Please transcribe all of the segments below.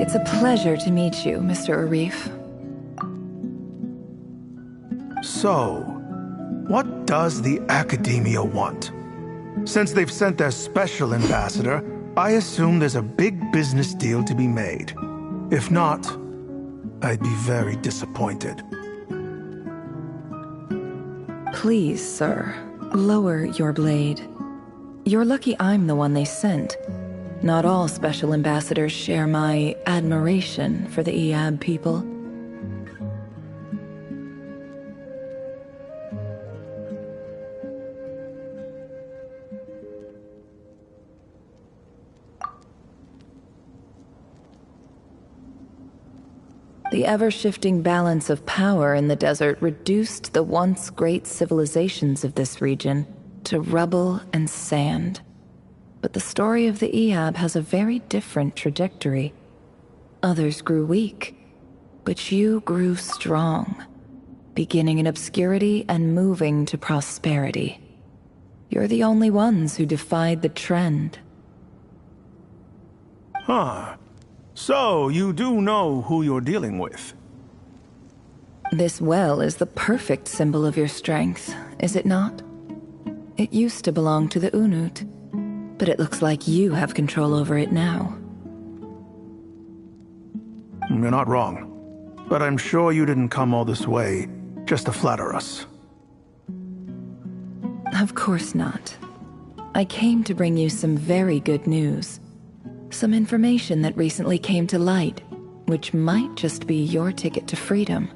It's a pleasure to meet you, Mr. Arif. So, what does the Academia want? Since they've sent their special ambassador, I assume there's a big business deal to be made. If not, I'd be very disappointed. Please, sir, lower your blade. You're lucky I'm the one they sent. Not all special ambassadors share my admiration for the Iab people. The ever-shifting balance of power in the desert reduced the once great civilizations of this region to rubble and sand. But the story of the Iab has a very different trajectory. Others grew weak, but you grew strong, beginning in obscurity and moving to prosperity. You're the only ones who defied the trend. Huh. So, you do know who you're dealing with? This well is the perfect symbol of your strength, is it not? It used to belong to the Unut, but it looks like you have control over it now. You're not wrong. But I'm sure you didn't come all this way just to flatter us. Of course not. I came to bring you some very good news. Some information that recently came to light, which might just be your ticket to freedom.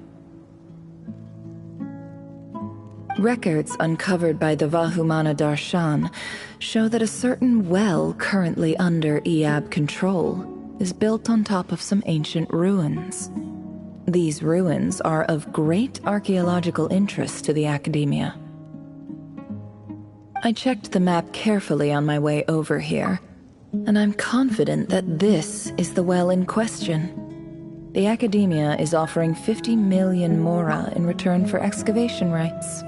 Records uncovered by the Vahumana Darshan show that a certain well currently under Iab control is built on top of some ancient ruins. These ruins are of great archaeological interest to the Academia. I checked the map carefully on my way over here, and I'm confident that this is the well in question. The Academia is offering 50 million mora in return for excavation rights.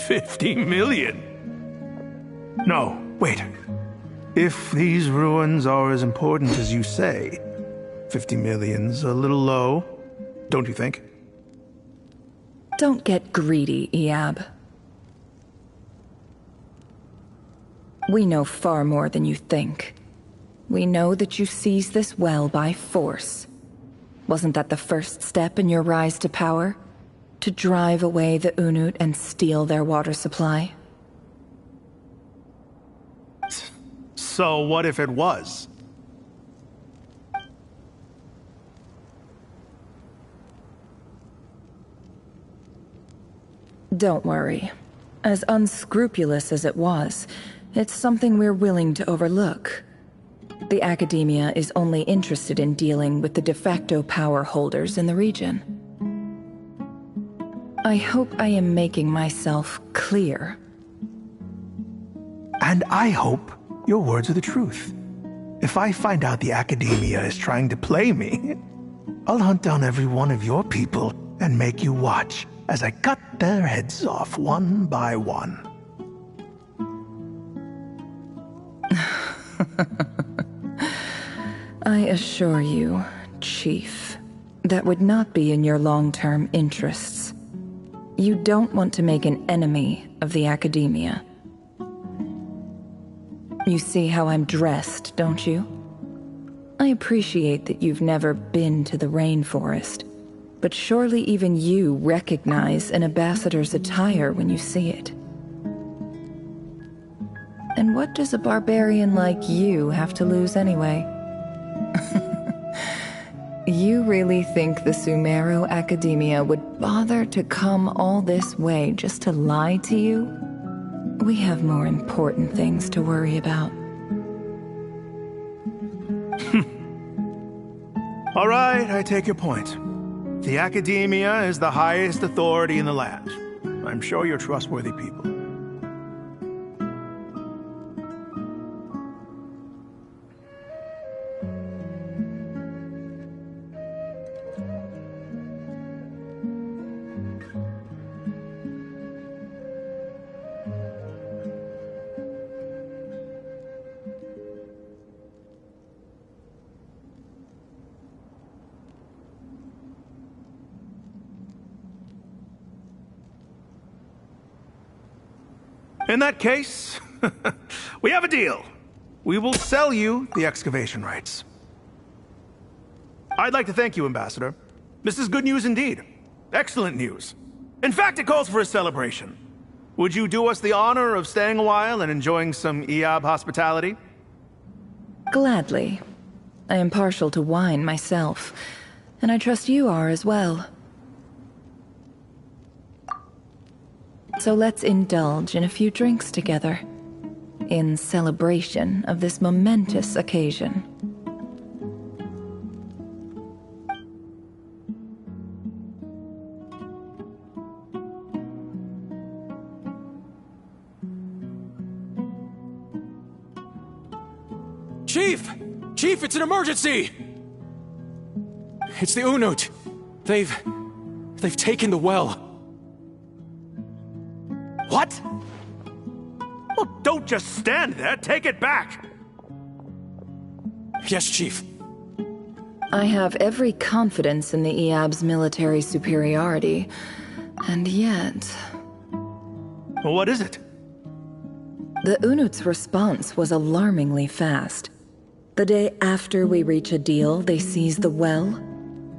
$50 million? No, wait. If these ruins are as important as you say, 50 million's a little low, don't you think? Don't get greedy, Iab. We know far more than you think. We know that you seized this well by force. Wasn't that the first step in your rise to power? To drive away the Unut and steal their water supply? So what if it was? Don't worry. As unscrupulous as it was, it's something we're willing to overlook. The Academia is only interested in dealing with the de facto power holders in the region. I hope I am making myself clear. And I hope your words are the truth. If I find out the Academia is trying to play me, I'll hunt down every one of your people and make you watch as I cut their heads off one by one. I assure you, Chief, that would not be in your long-term interests. You don't want to make an enemy of the Academia. You see how I'm dressed, don't you? I appreciate that you've never been to the rainforest, but surely even you recognize an ambassador's attire when you see it. And what does a barbarian like you have to lose anyway? You really think the Sumeru Academia would bother to come all this way just to lie to you? We have more important things to worry about. All right, I take your point. The Academia is the highest authority in the land. I'm sure you're trustworthy people. In that case, we have a deal. We will sell you the excavation rights. I'd like to thank you, Ambassador. This is good news indeed. Excellent news. In fact, it calls for a celebration. Would you do us the honor of staying a while and enjoying some Eab hospitality? Gladly. I am partial to wine myself, and I trust you are as well. So let's indulge in a few drinks together, in celebration of this momentous occasion. Chief! Chief, it's an emergency! It's the Unut. They've taken the well. What? Well, don't just stand there. Take it back. Yes, Chief. I have every confidence in the Eab's military superiority, and yet... What is it? The Unut's response was alarmingly fast. The day after we reach a deal, they seize the well.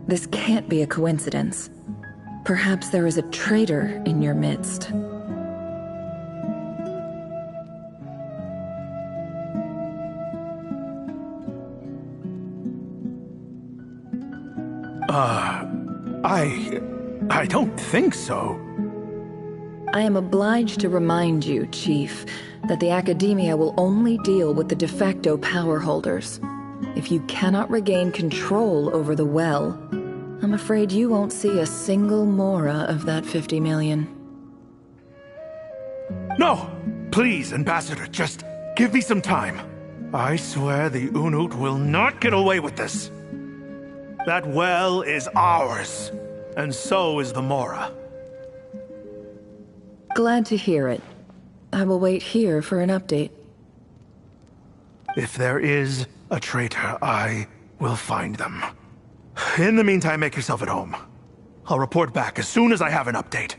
This can't be a coincidence. Perhaps there is a traitor in your midst. I don't think so. I am obliged to remind you, Chief, that the Academia will only deal with the de facto power holders. If you cannot regain control over the well, I'm afraid you won't see a single mora of that 50 million. No! Please, Ambassador, just give me some time. I swear the Unut will not get away with this. That well is ours, and so is the mora. Glad to hear it. I will wait here for an update. If there is a traitor, I will find them. In the meantime, make yourself at home. I'll report back as soon as I have an update.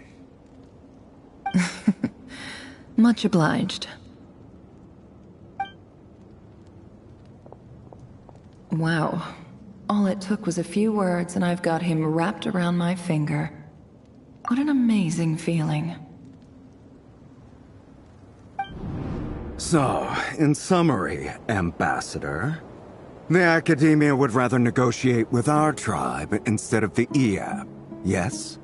Much obliged. Wow. All it took was a few words and I've got him wrapped around my finger. What an amazing feeling. So, in summary, Ambassador, the Academia would rather negotiate with our tribe instead of the Eab, yes?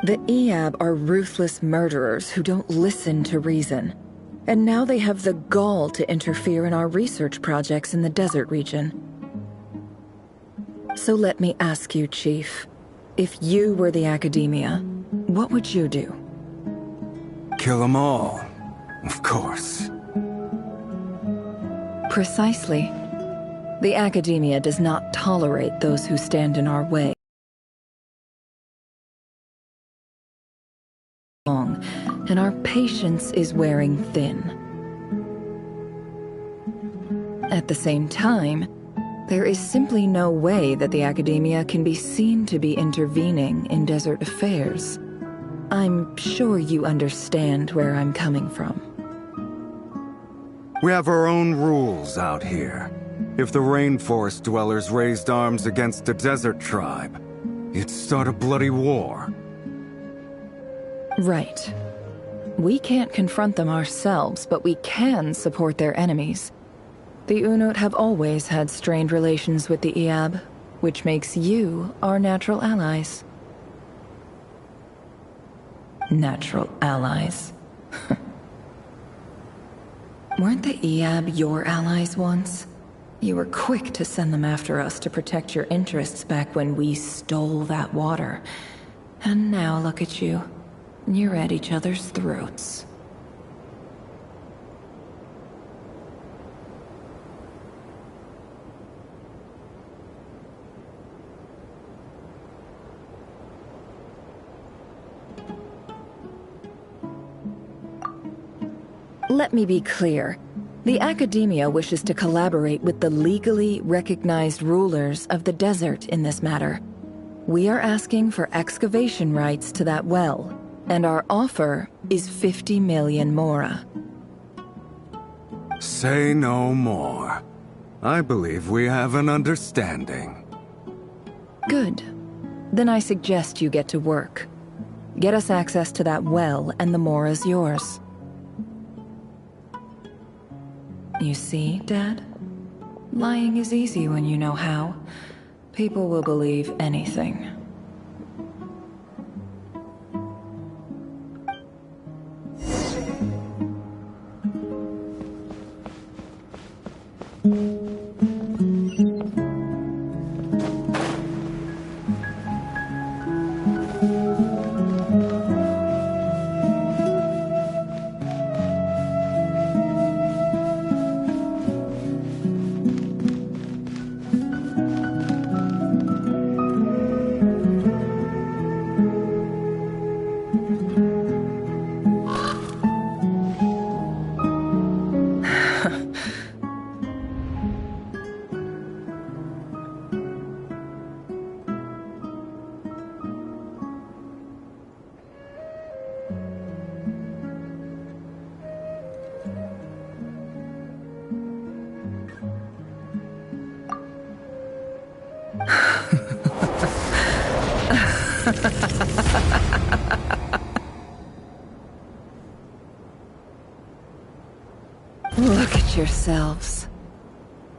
The Eab are ruthless murderers who don't listen to reason. And now they have the gall to interfere in our research projects in the desert region. So let me ask you, Chief. If you were the Academia, what would you do? Kill them all, of course. Precisely. The Academia does not tolerate those who stand in our way. And our patience is wearing thin. At the same time, there is simply no way that the Academia can be seen to be intervening in desert affairs. I'm sure you understand where I'm coming from. We have our own rules out here. If the rainforest dwellers raised arms against a desert tribe, you'd start a bloody war. Right. We can't confront them ourselves, but we can support their enemies. The Unut have always had strained relations with the Iab, which makes you our natural allies. Natural allies. Weren't the Iab your allies once? You were quick to send them after us to protect your interests back when we stole that water. And now look at you. You're at each other's throats. Let me be clear. The Academia wishes to collaborate with the legally recognized rulers of the desert in this matter. We are asking for excavation rights to that well, and our offer is 50 million mora. Say no more. I believe we have an understanding. Good. Then I suggest you get to work. Get us access to that well, and the mora's yours. You see, Dad? Lying is easy when you know how. People will believe anything. Look at yourselves.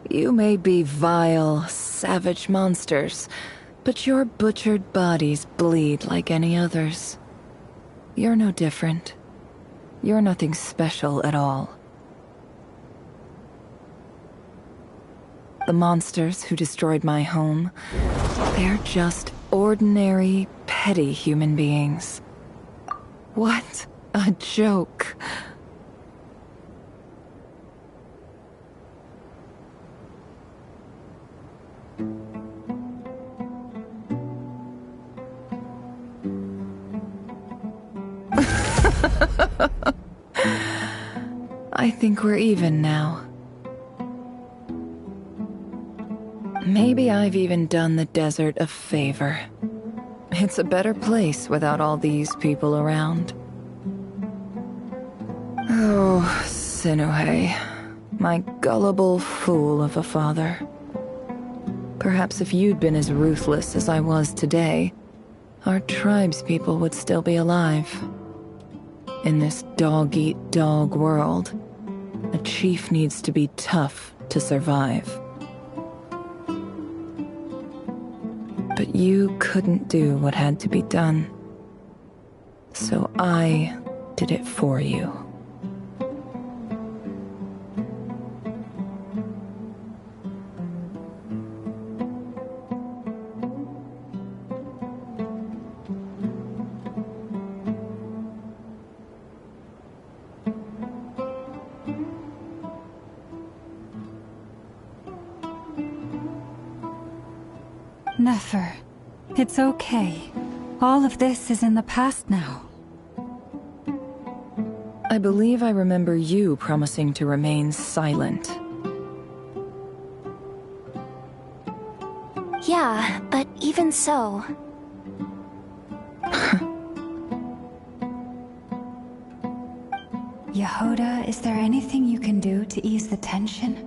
You may be vile, savage monsters, but your butchered bodies bleed like any others. You're no different. You're nothing special at all. The monsters who destroyed my home, they're just ordinary, petty human beings. What a joke. I think we're even now. Maybe I've even done the desert a favor. It's a better place without all these people around. Oh, Sinuhe, my gullible fool of a father. Perhaps if you'd been as ruthless as I was today, our tribespeople would still be alive. In this dog-eat-dog world, a chief needs to be tough to survive. But you couldn't do what had to be done. So I did it for you. Nefer, it's okay. All of this is in the past now. I believe I remember you promising to remain silent. Yeah, but even so... Yehoda, is there anything you can do to ease the tension?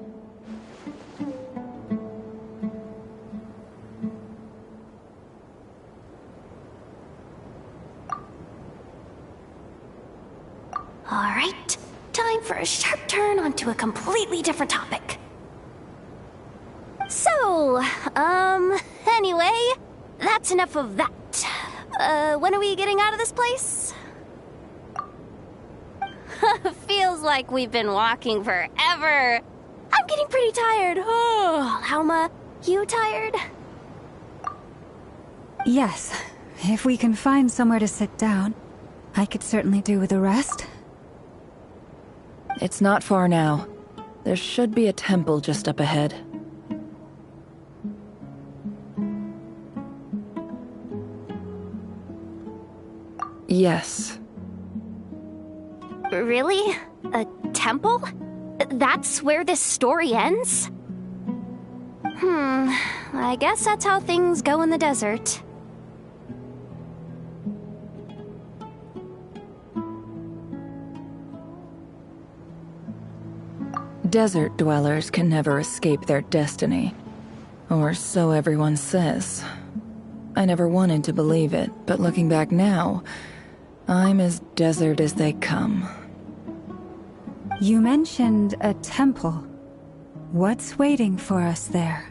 Alright, time for a sharp turn onto a completely different topic. So, anyway, that's enough of that. When are we getting out of this place? Feels like we've been walking forever. I'm getting pretty tired. Oh, Alma, you tired? Yes. If we can find somewhere to sit down, I could certainly do with a rest. It's not far now. There should be a temple just up ahead. Yes. Really? A temple? That's where this story ends? I guess that's how things go in the desert. Desert dwellers can never escape their destiny. Or so everyone says. I never wanted to believe it, but looking back now, I'm as desert as they come. You mentioned a temple. What's waiting for us there?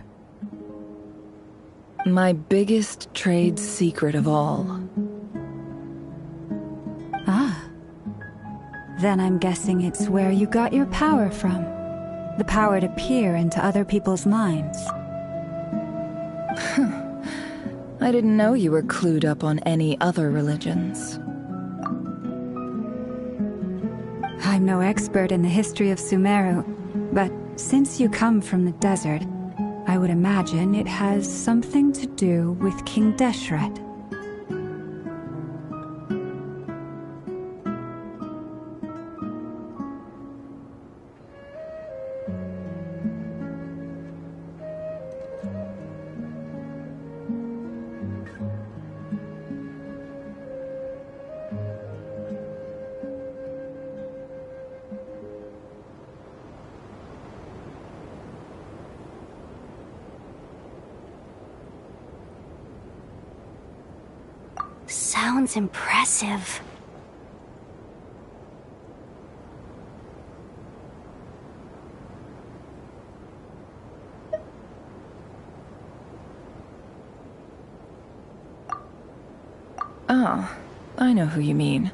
My biggest trade secret of all. Ah. Then I'm guessing it's where you got your power from. The power to peer into other people's minds. I didn't know you were clued up on any other religions. I'm no expert in the history of Sumeru, but since you come from the desert, I would imagine it has something to do with King Deshret. Sounds impressive. Ah, I know who you mean.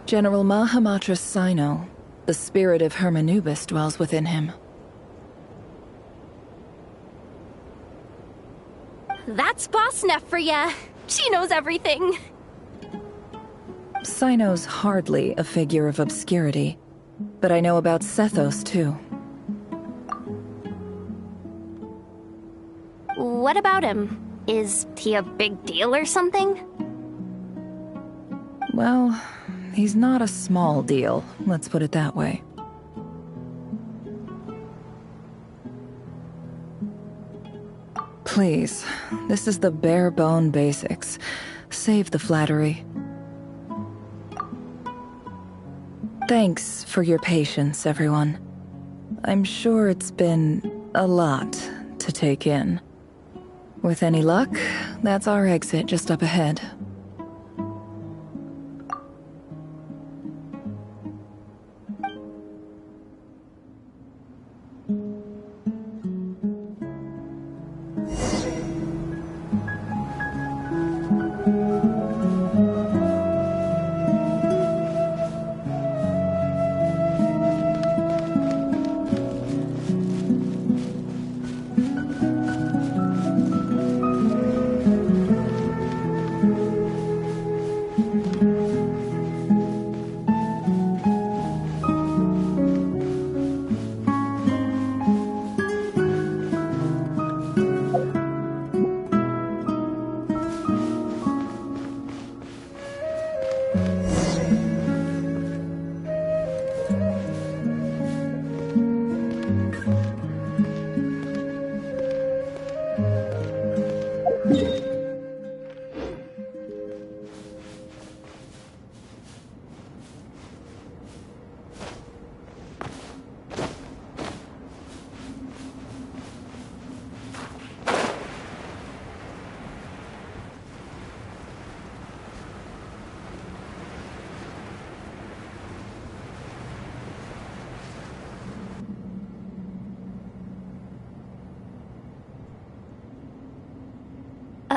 General Mahamatra Sino. The spirit of Hermanubis dwells within him. That's Boss Nefer for ya. She knows everything. Sino's hardly a figure of obscurity, but I know about Sethos too. What about him? Is he a big deal or something? Well, he's not a small deal, let's put it that way. Please, this is the bare-bone basics. Save the flattery. Thanks for your patience, everyone. I'm sure it's been a lot to take in. With any luck, that's our exit just up ahead.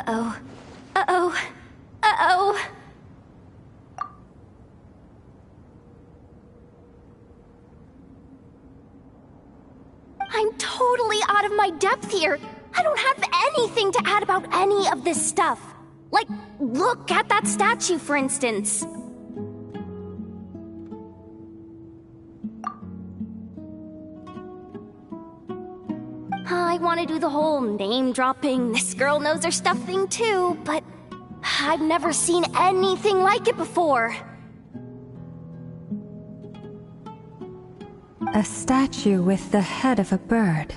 Uh-oh. Uh-oh. Uh-oh. I'm totally out of my depth here. I don't have anything to add about any of this stuff. Like, look at that statue, for instance. I want to do the whole name-dropping, this girl knows her stuff thing too, but I've never seen anything like it before. A statue with the head of a bird.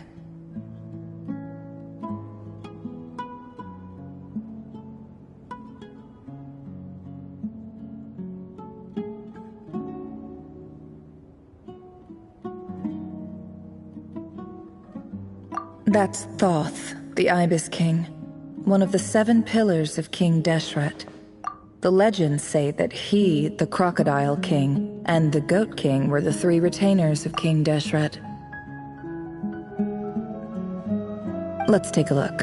That's Thoth, the Ibis King, one of the 7 pillars of King Deshret. The legends say that he, the Crocodile King, and the Goat King were the 3 retainers of King Deshret. Let's take a look.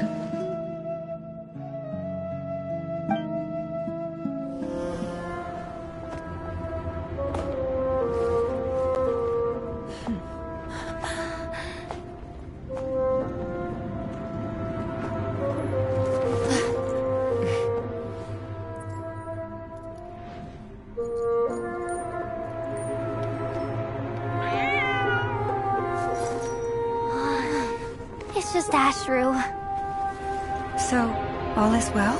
It's just Ashru. So, all is well?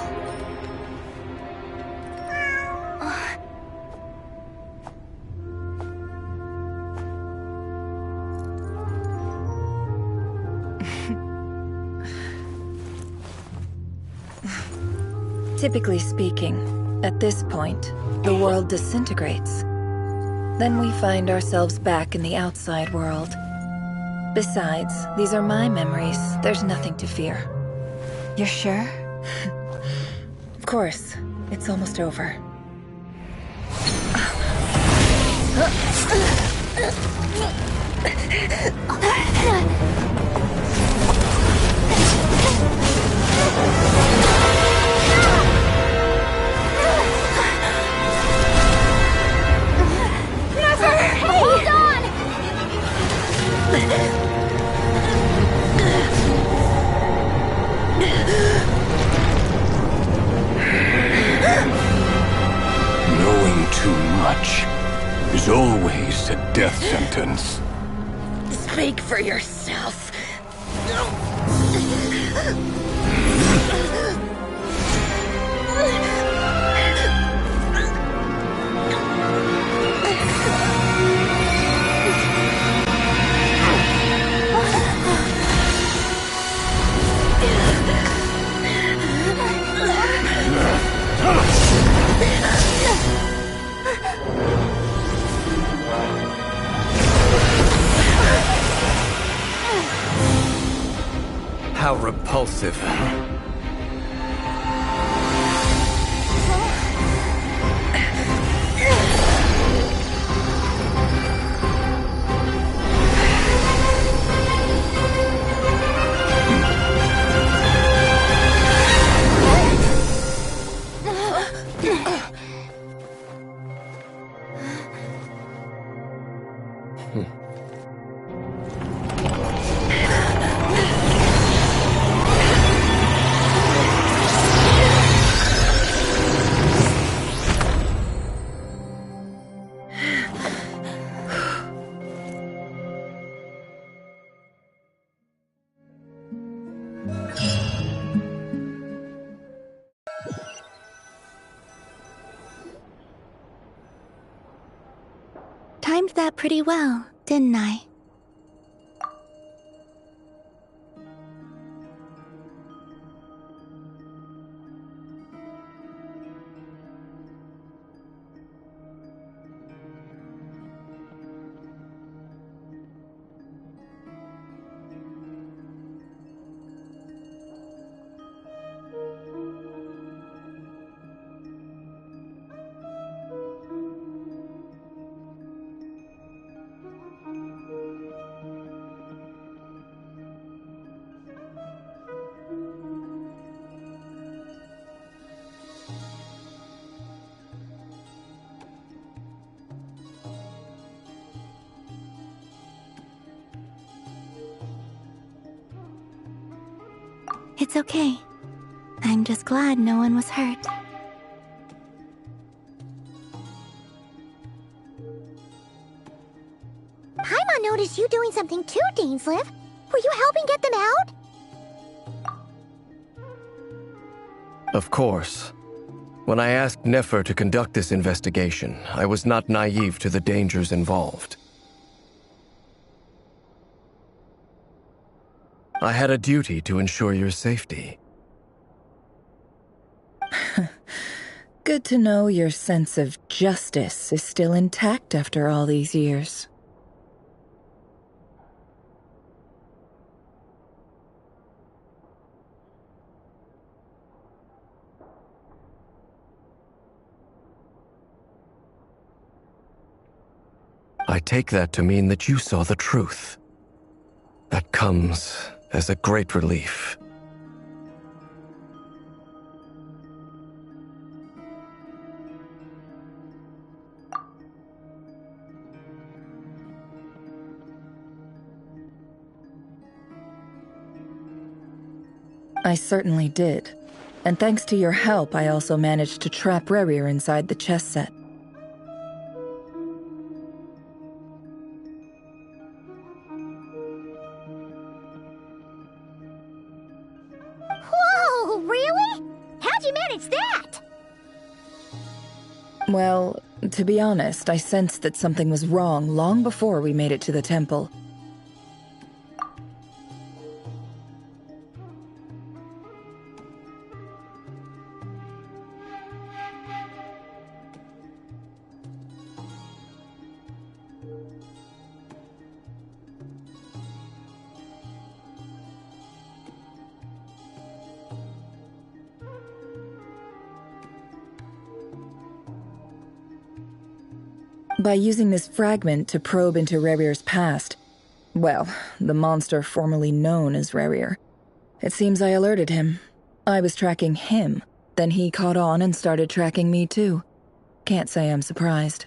Typically speaking, at this point, the world disintegrates. Then we find ourselves back in the outside world. Besides, these are my memories. There's nothing to fear. You're sure? Of course. It's almost over. Nefer! Hey, hold on! Knowing too much is always a death sentence. Speak for yourself. How repulsive. Timed that pretty well, didn't I? It's okay. I'm just glad no one was hurt. Paimon noticed you doing something too, Dainsleif. Were you helping get them out? Of course. When I asked Nefer to conduct this investigation, I was not naive to the dangers involved. I had a duty to ensure your safety. Good to know your sense of justice is still intact after all these years. I take that to mean that you saw the truth. That comes as a great relief. I certainly did. And thanks to your help, I also managed to trap Rerir inside the chess set. Whoa, really? How'd you manage that? Well, to be honest, I sensed that something was wrong long before we made it to the temple. By using this fragment to probe into Rerir's past, well, the monster formerly known as Rerir, it seems I alerted him. I was tracking him, then he caught on and started tracking me too. Can't say I'm surprised.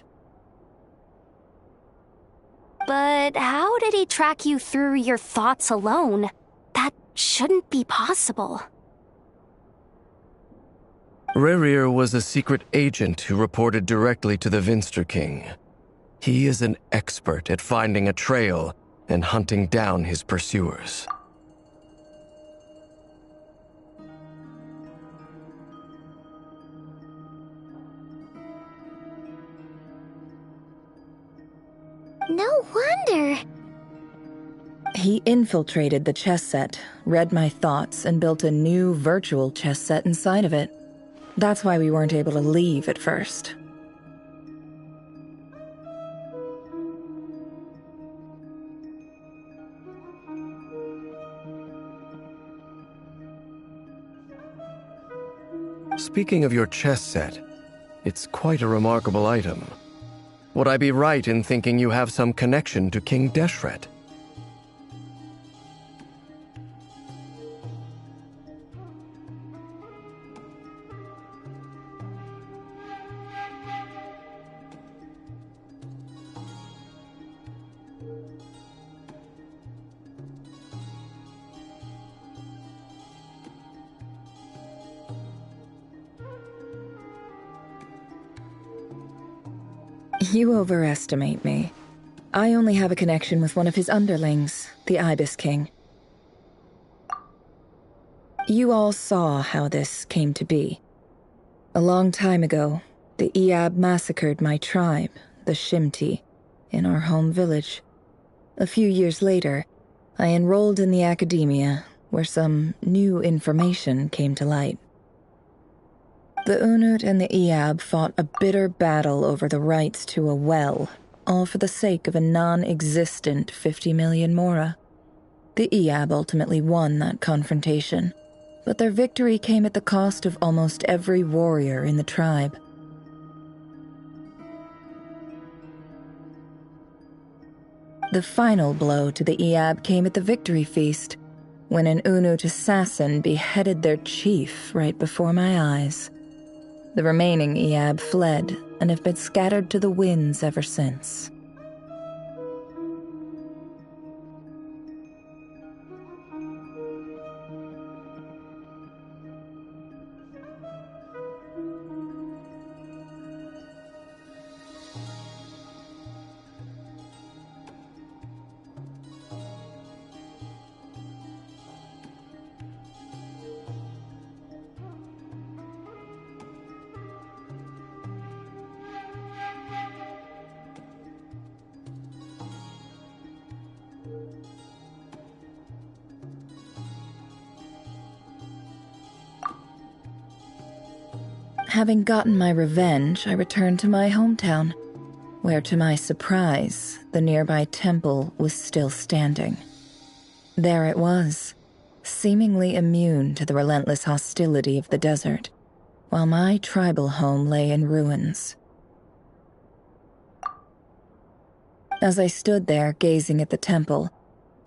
But how did he track you through your thoughts alone? That shouldn't be possible. Rerir was a secret agent who reported directly to the Vinster King. He is an expert at finding a trail and hunting down his pursuers. No wonder. He infiltrated the chess set, read my thoughts, and built a new virtual chess set inside of it. That's why we weren't able to leave at first. Speaking of your chess set, it's quite a remarkable item. Would I be right in thinking you have some connection to King Deshret? You overestimate me. I only have a connection with one of his underlings, the Ibis King. You all saw how this came to be. A long time ago, the Iab massacred my tribe, the Shimti, in our home village. A few years later, I enrolled in the academia, where some new information came to light. The Unut and the Iab fought a bitter battle over the rights to a well, all for the sake of a non-existent 50 million mora. The Iab ultimately won that confrontation, but their victory came at the cost of almost every warrior in the tribe. The final blow to the Iab came at the victory feast, when an Unut assassin beheaded their chief right before my eyes. The remaining Iab fled and have been scattered to the winds ever since. Having gotten my revenge, I returned to my hometown, where to my surprise, the nearby temple was still standing. There it was, seemingly immune to the relentless hostility of the desert, while my tribal home lay in ruins. As I stood there gazing at the temple,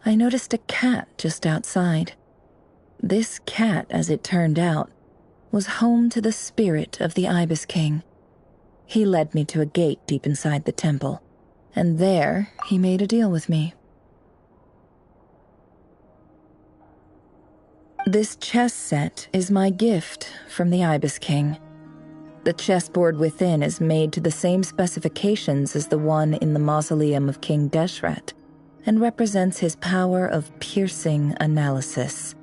I noticed a cat just outside. This cat, as it turned out, was home to the spirit of the Ibis King. He led me to a gate deep inside the temple, and there he made a deal with me. This chess set is my gift from the Ibis King. The chessboard within is made to the same specifications as the one in the mausoleum of King Deshret, and represents his power of piercing analysis.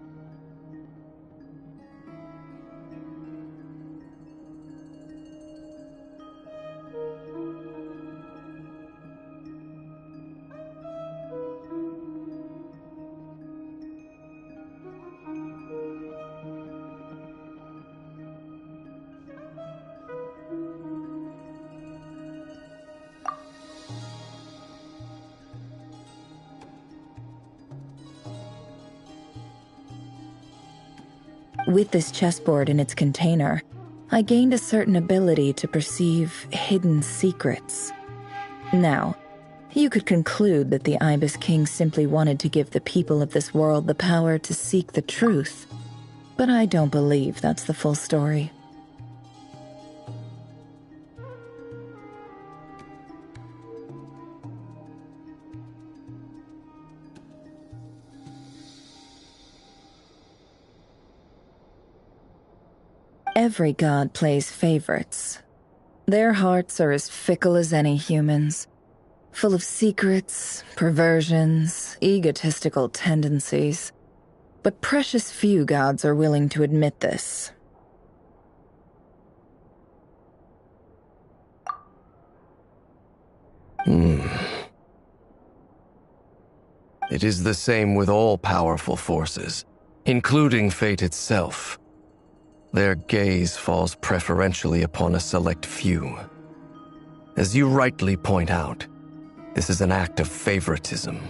With this chessboard in its container, I gained a certain ability to perceive hidden secrets. Now, you could conclude that the Ibis King simply wanted to give the people of this world the power to seek the truth, but I don't believe that's the full story. Every god plays favorites. Their hearts are as fickle as any human's, full of secrets, perversions, egotistical tendencies. But precious few gods are willing to admit this. It is the same with all powerful forces, including fate itself. Their gaze falls preferentially upon a select few. As you rightly point out, this is an act of favoritism.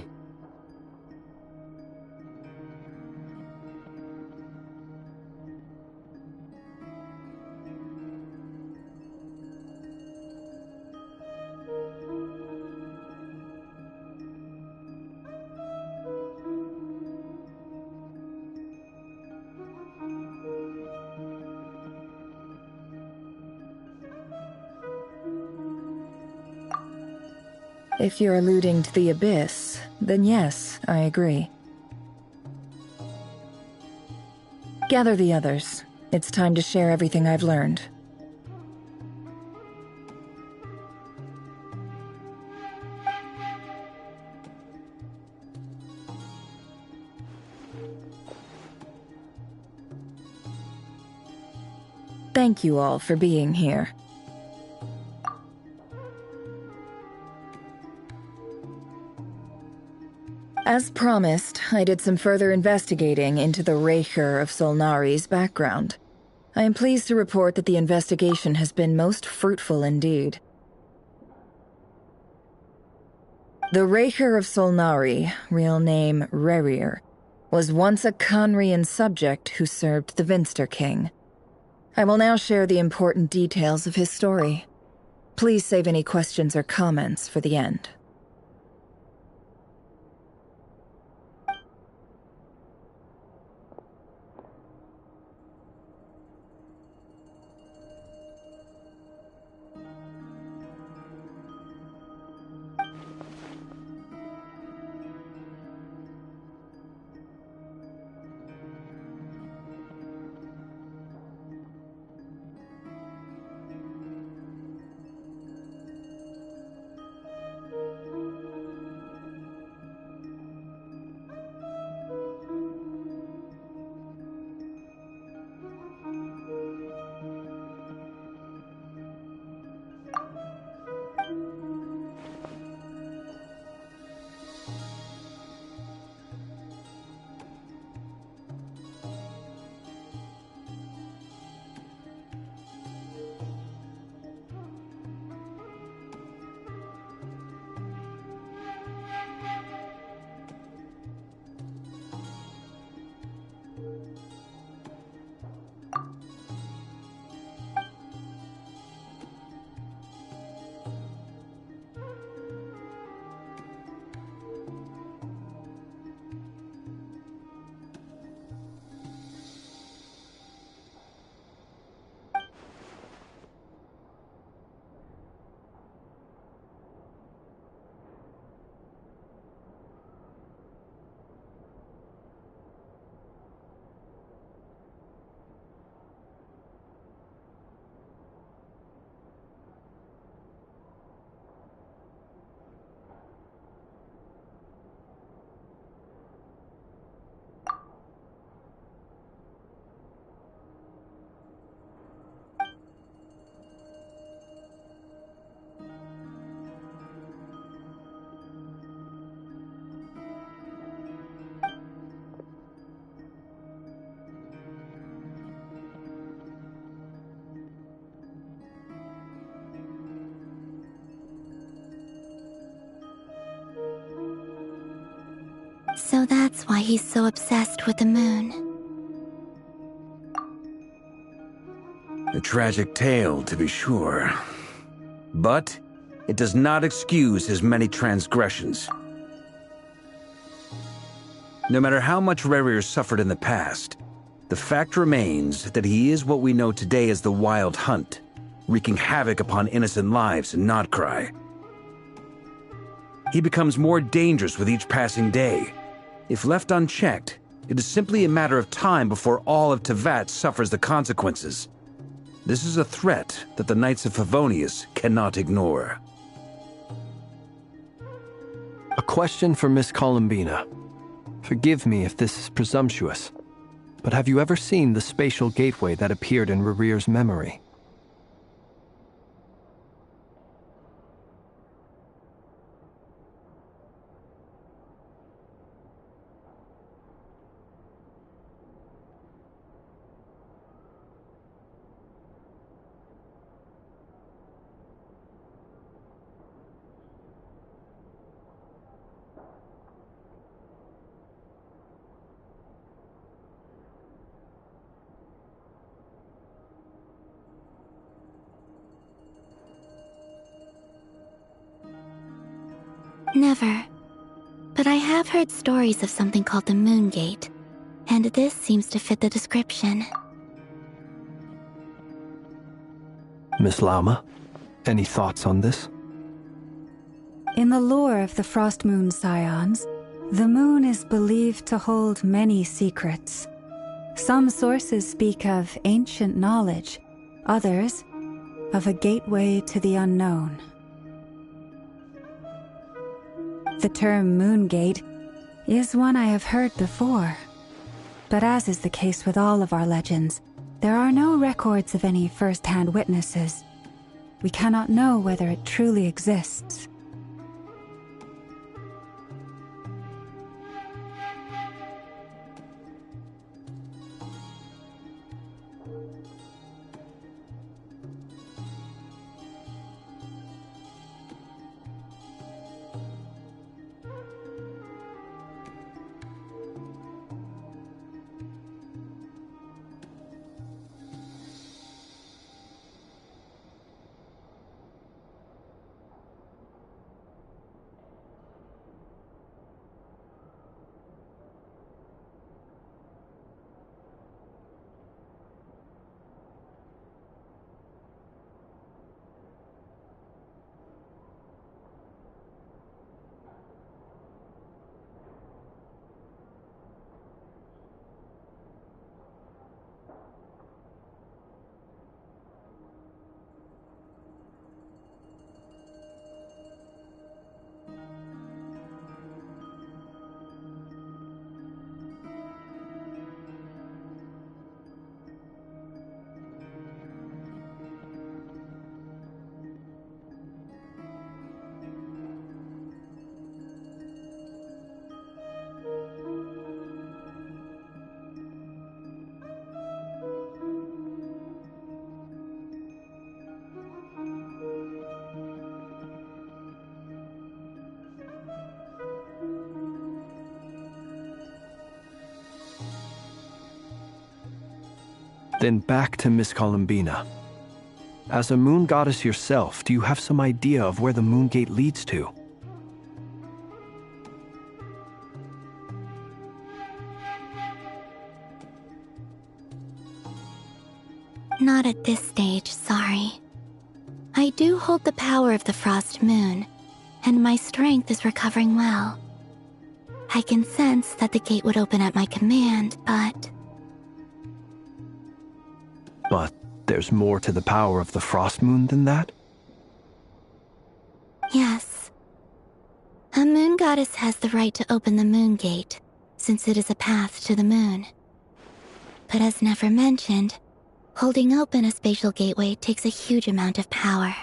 If you're alluding to the Abyss, then yes, I agree. Gather the others. It's time to share everything I've learned. Thank you all for being here. As promised, I did some further investigating into the Recher of Solnari's background. I am pleased to report that the investigation has been most fruitful indeed. The Recher of Solnari, real name Rerir, was once a Conrian subject who served the Vinster King. I will now share the important details of his story. Please save any questions or comments for the end. So that's why he's so obsessed with the moon. A tragic tale, to be sure. But it does not excuse his many transgressions. No matter how much Rerir suffered in the past, the fact remains that he is what we know today as the Wild Hunt, wreaking havoc upon innocent lives in Notcry. He becomes more dangerous with each passing day. If left unchecked, it is simply a matter of time before all of Teyvat suffers the consequences. This is a threat that the Knights of Favonius cannot ignore. A question for Miss Columbina. Forgive me if this is presumptuous, but have you ever seen the spatial gateway that appeared in Rerir's memory? Never. But I have heard stories of something called the Moon Gate, and this seems to fit the description. Miss Lauma, any thoughts on this? In the lore of the Frost Moon Scions, the moon is believed to hold many secrets. Some sources speak of ancient knowledge, others of a gateway to the unknown. The term Moongate is one I have heard before, but as is the case with all of our legends, there are no records of any first-hand witnesses. We cannot know whether it truly exists. Then back to Miss Columbina. As a moon goddess yourself, do you have some idea of where the Moon Gate leads to? Not at this stage, sorry. I do hold the power of the Frost Moon, and my strength is recovering well. I can sense that the gate would open at my command, but... But there's more to the power of the Frost Moon than that? Yes. A moon goddess has the right to open the Moon Gate, since it is a path to the moon. But as Nefer mentioned, holding open a spatial gateway takes a huge amount of power.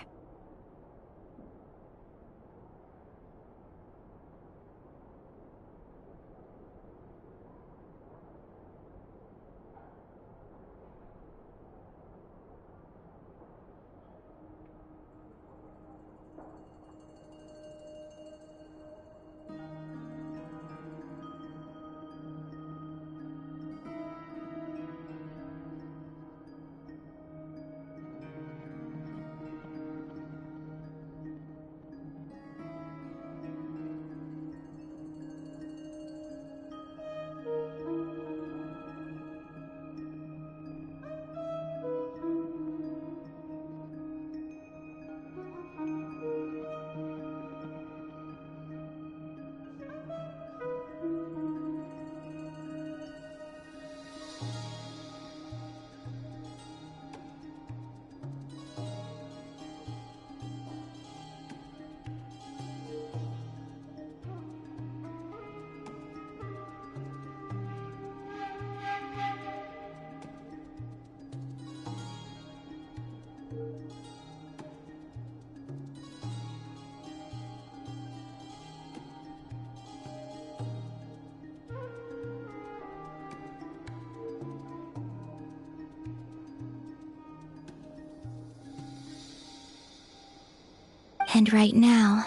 And right now,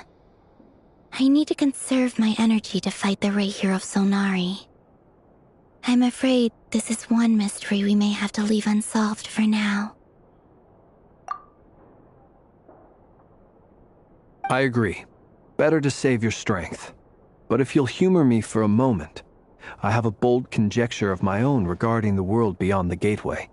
I need to conserve my energy to fight the Rahier of Solnari. I'm afraid this is one mystery we may have to leave unsolved for now. I agree. Better to save your strength. But if you'll humor me for a moment, I have a bold conjecture of my own regarding the world beyond the gateway.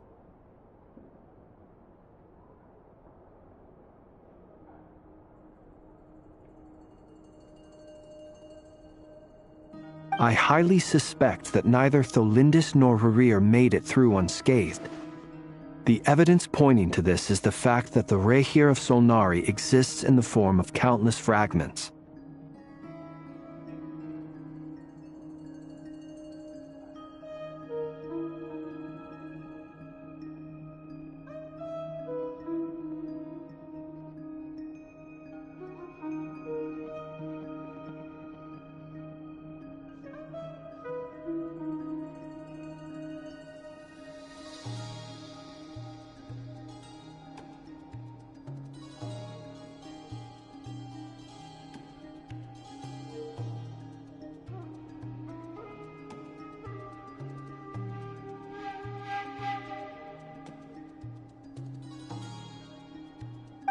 I highly suspect that neither Tholindis nor Rarir made it through unscathed. The evidence pointing to this is the fact that the Rahier of Solnari exists in the form of countless fragments.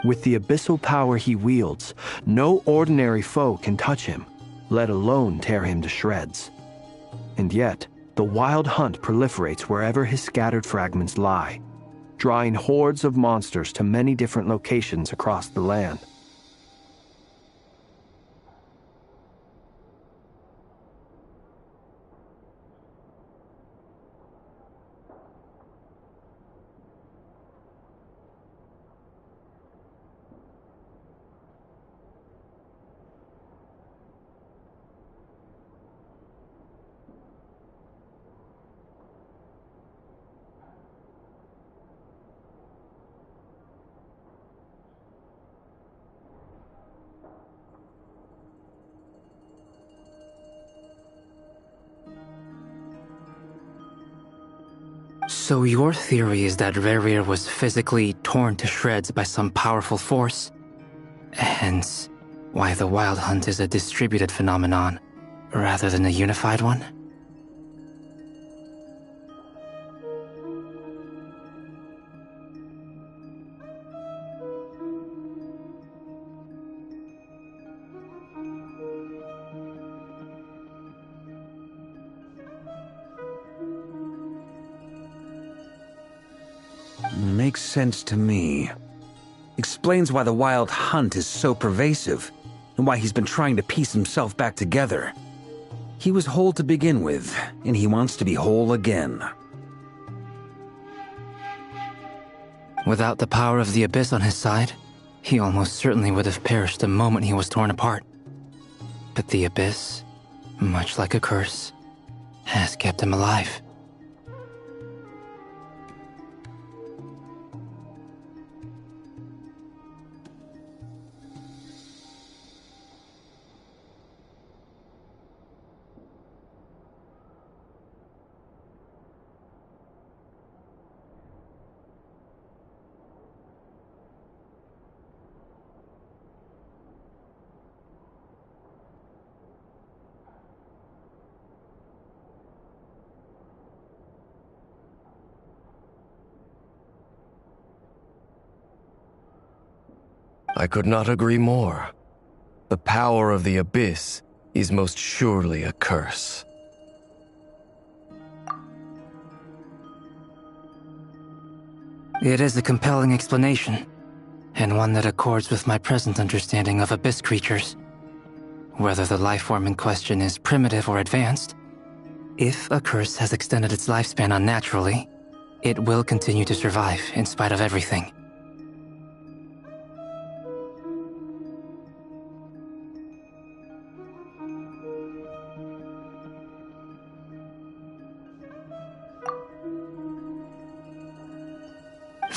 With the abyssal power he wields, no ordinary foe can touch him, let alone tear him to shreds. And yet, the wild hunt proliferates wherever his scattered fragments lie, drawing hordes of monsters to many different locations across the land. So your theory is that Rarir was physically torn to shreds by some powerful force? Hence, why the Wild Hunt is a distributed phenomenon, rather than a unified one? Makes sense to me. Explains why the Wild Hunt is so pervasive, and why he's been trying to piece himself back together. He was whole to begin with, and he wants to be whole again. Without the power of the Abyss on his side, he almost certainly would have perished the moment he was torn apart. But the Abyss, much like a curse, has kept him alive. I could not agree more. The power of the Abyss is most surely a curse. It is a compelling explanation, and one that accords with my present understanding of Abyss creatures. Whether the life form in question is primitive or advanced, if a curse has extended its lifespan unnaturally, it will continue to survive in spite of everything.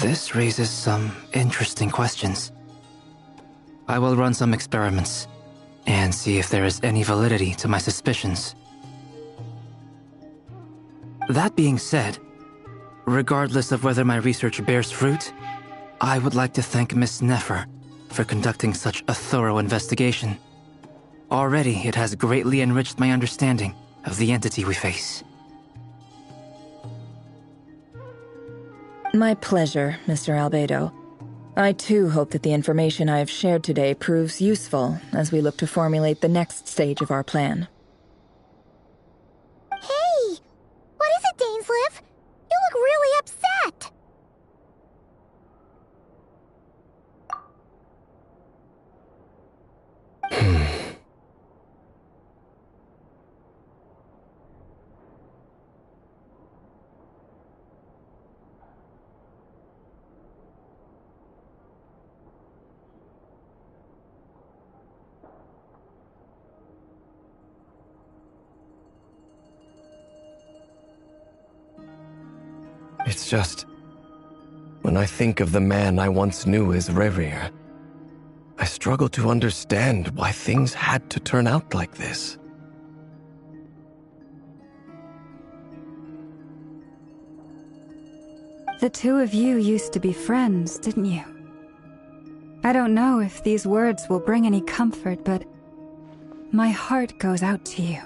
This raises some interesting questions. I will run some experiments and see if there is any validity to my suspicions. That being said, regardless of whether my research bears fruit, I would like to thank Miss Nefer for conducting such a thorough investigation. Already, it has greatly enriched my understanding of the entity we face. My pleasure, Mr. Albedo. I too hope that the information I have shared today proves useful as we look to formulate the next stage of our plan. Hey! What is it, Dainsleif? You look really upset! It's just, when I think of the man I once knew as Rerir, I struggle to understand why things had to turn out like this. The two of you used to be friends, didn't you? I don't know if these words will bring any comfort, but my heart goes out to you.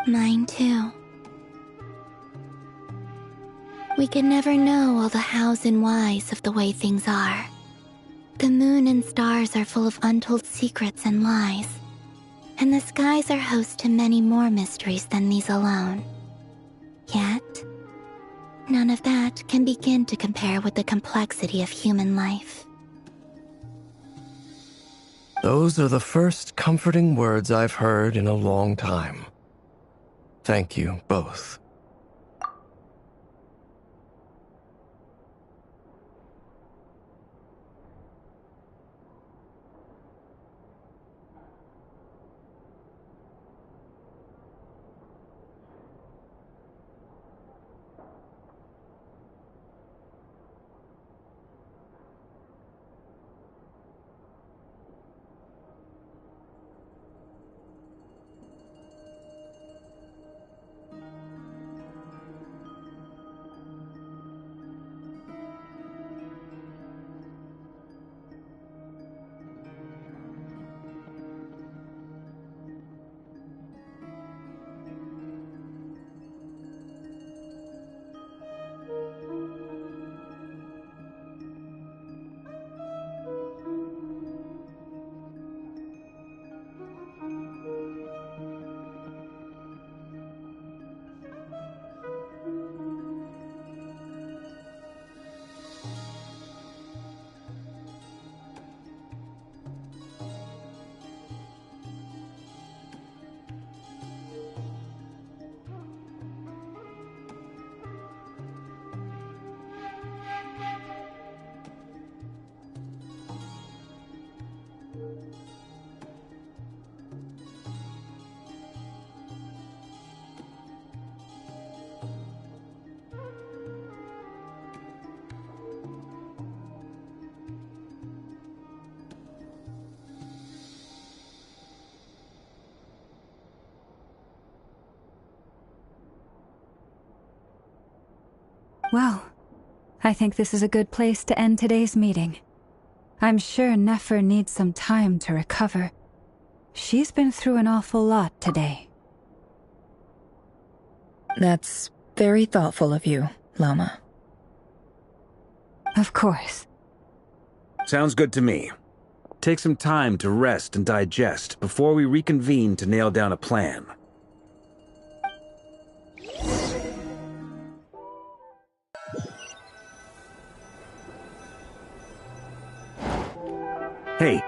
Mine too. We can never know all the hows and whys of the way things are. The moon and stars are full of untold secrets and lies, and the skies are host to many more mysteries than these alone. Yet, none of that can begin to compare with the complexity of human life. Those are the first comforting words I've heard in a long time. Thank you both. Well, I think this is a good place to end today's meeting. I'm sure Nefer needs some time to recover. She's been through an awful lot today. That's very thoughtful of you, Lama. Of course. Sounds good to me. Take some time to rest and digest before we reconvene to nail down a plan. Hey,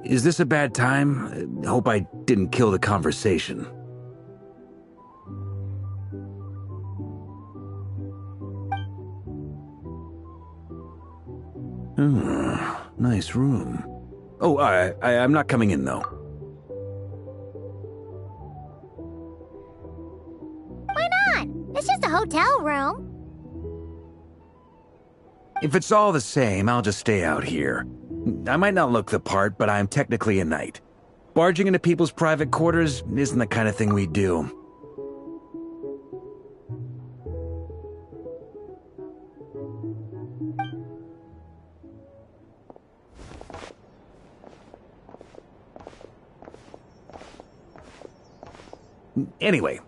is this a bad time? Hope I didn't kill the conversation. Nice room. Oh, I'm not coming in, though. Why not? It's just a hotel room. If it's all the same, I'll just stay out here. I might not look the part, but I'm technically a knight. Barging into people's private quarters isn't the kind of thing we do. Anyway,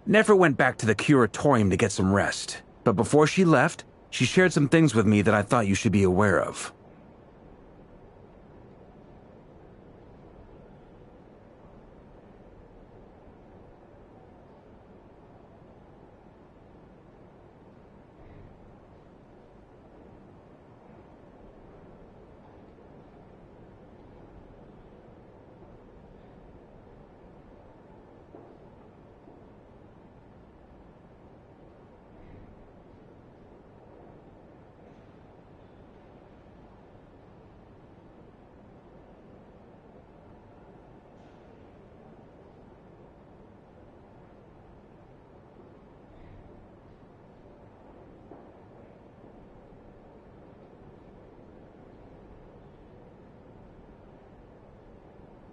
Nefer went back to the curatorium to get some rest. But before she left, she shared some things with me that I thought you should be aware of.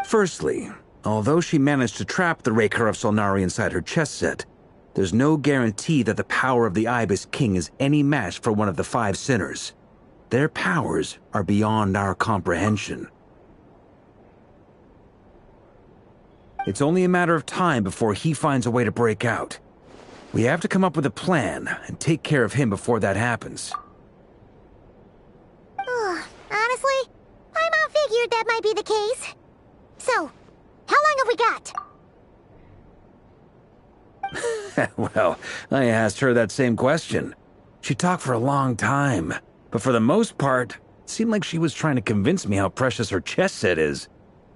Firstly, although she managed to trap the Raker of Solnari inside her chess set, there's no guarantee that the power of the Ibis King is any match for one of the 5 sinners. Their powers are beyond our comprehension. It's only a matter of time before he finds a way to break out. We have to come up with a plan and take care of him before that happens. Honestly, my mom figured that might be the case. So, how long have we got? Well, I asked her that same question. She talked for a long time, but for the most part, it seemed like she was trying to convince me how precious her chess set is.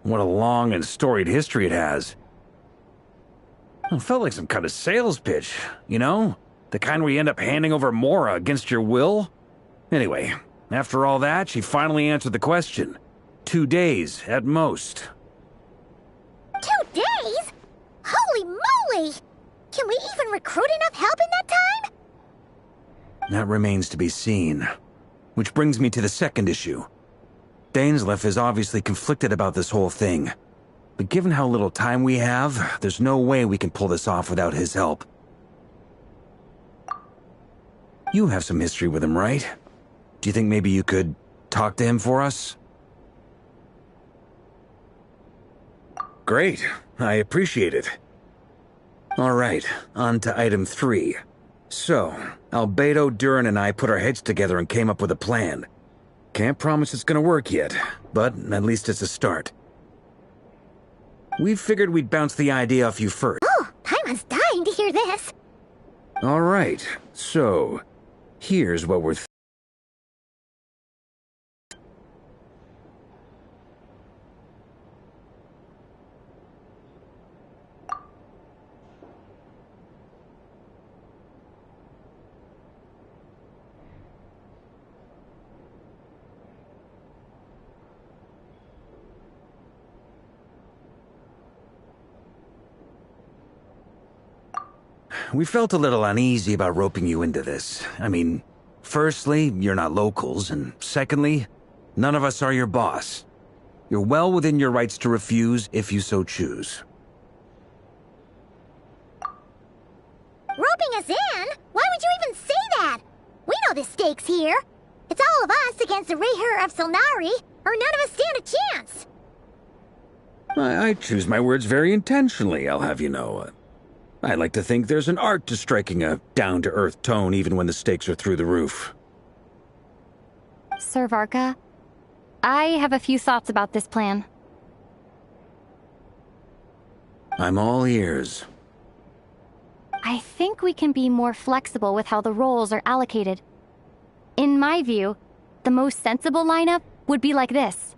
What a long and storied history it has. It felt like some kind of sales pitch, you know? The kind where you end up handing over Mora against your will? Anyway, after all that, she finally answered the question. 2 days, at most. 2 days? Holy moly! Can we even recruit enough help in that time? That remains to be seen. Which brings me to the second issue. Dainsleif is obviously conflicted about this whole thing. But given how little time we have, there's no way we can pull this off without his help. You have some history with him, right? Do you think maybe you could talk to him for us? Great. I appreciate it. All right, on to item 3. So, Albedo, Durin, and I put our heads together and came up with a plan. Can't promise it's gonna work yet, but at least it's a start. We figured we'd bounce the idea off you first. Oh, Paimon's dying to hear this. All right, so here's what we're We felt a little uneasy about roping you into this. I mean, firstly, you're not locals, and secondly, none of us are your boss. You're well within your rights to refuse if you so choose. Roping us in? Why would you even say that? We know the stakes here. It's all of us against the Reher of Solnari, or none of us stand a chance. I choose my words very intentionally, I'll have you know. I like to think there's an art to striking a down-to-earth tone even when the stakes are through the roof. Sir Varka, I have a few thoughts about this plan. I'm all ears. I think we can be more flexible with how the roles are allocated. In my view, the most sensible lineup would be like this.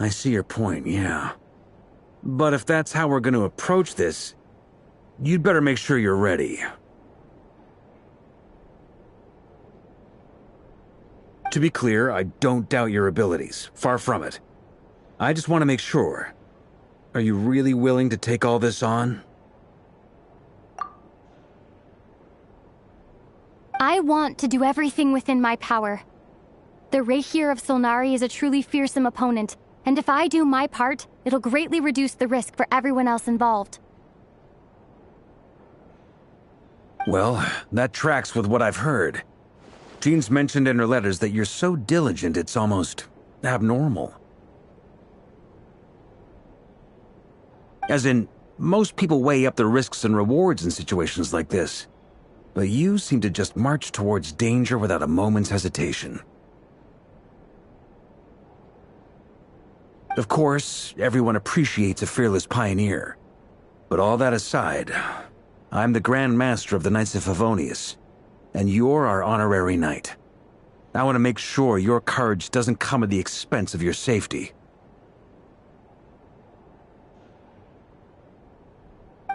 I see your point, yeah. But if that's how we're going to approach this, you'd better make sure you're ready. To be clear, I don't doubt your abilities. Far from it. I just want to make sure. Are you really willing to take all this on? I want to do everything within my power. The Rehyr of Solnari is a truly fearsome opponent, and if I do my part, it'll greatly reduce the risk for everyone else involved. Well, that tracks with what I've heard. Jean's mentioned in her letters that you're so diligent it's almost abnormal. As in, most people weigh up the risks and rewards in situations like this. But you seem to just march towards danger without a moment's hesitation. Of course, everyone appreciates a fearless pioneer. But all that aside, I'm the Grand Master of the Knights of Favonius, and you're our honorary knight. I want to make sure your courage doesn't come at the expense of your safety.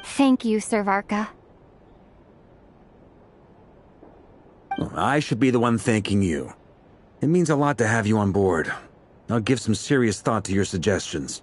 Thank you, Sir Varka. I should be the one thanking you. It means a lot to have you on board. I'll give some serious thought to your suggestions.